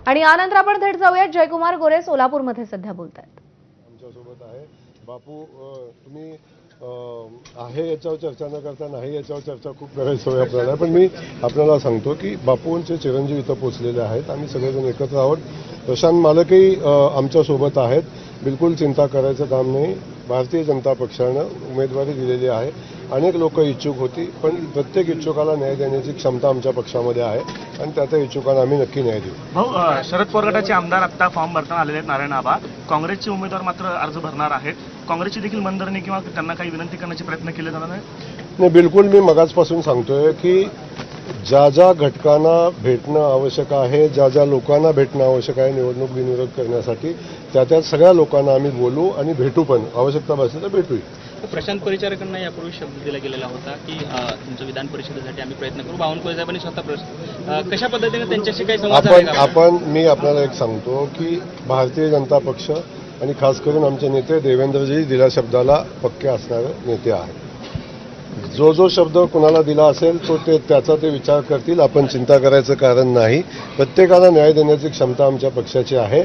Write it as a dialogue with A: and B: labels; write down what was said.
A: आणि यानंतर आपण थेट जाऊयात जयकुमार गोरे सोलापूरमध्ये सध्या बोलतायत।
B: आमच्यासोबत आहे बापू, तुम्ही आहे याच्यावर चर्चा न करता नाही याच्यावर चर्चा खूप करायची सवय आपल्याला आहे, पण मी आपल्याला सांगतो की बापूंचे चिरंजीव इथं पोचलेले आहेत। आम्ही सगळेजण एकत्र आहोत। प्रशांत मालकही आमच्यासोबत आहेत। बिलकुल चिंता करायचं काम नाही। भारतीय जनता पक्षानं उमेदवारी दिलेली आहे। अनेक लोक इच्छुक होती, पण प्रत्येक इच्छुकाला न्याय देण्याची क्षमता आमच्या पक्षामध्ये आहे आणि त्या इच्छुकांना आम्ही नक्की न्याय देऊ।
C: भाऊ, शरद पवार गटाचे आमदार आता फॉर्म भरताना आलेले आहेत नारायण आबा। काँग्रेसचे उमेदवार मात्र अर्ज भरणार आहेत। काँग्रेसची देखील मनधरणी किंवा त्यांना काही विनंती करण्याचे प्रयत्न केले जाणार
B: नाही, बिलकुल मी मगाचपासून सांगतोय की ज्या ज्या घटकांना भेटणं आवश्यक आहे, ज्या ज्या लोकांना भेटणं आवश्यक आहे निवडणूक बिनविरोध करण्यासाठी, त्या सगळ्या लोकांना आम्ही बोलू आणि भेटू पण। आवश्यकता भासली तर भेटूही।
D: प्रशांत परिचारकांना यापूर्वी शब्द दिला गेलेला होता की तुमच्या विधान परिषदेसाठी आम्ही प्रयत्न करू। बावनकुळे साहेबांनी स्वतः कशा पद्धतीने त्यांच्याशी काही संवाद झाला का?
B: मी आपल्याला एक सांगतो की भारतीय जनता पक्ष आणि खास करून आमचे नेते देवेंद्रजी दिल्या शब्दाला पक्के असणारे नेते आहेत। जो शब्द कुणाला दिला असेल तो त्याचा ते विचार करतील। आपण चिंता करायचं कारण नाही। प्रत्येकाला न्याय देण्याची क्षमता आमच्या पक्षाची आहे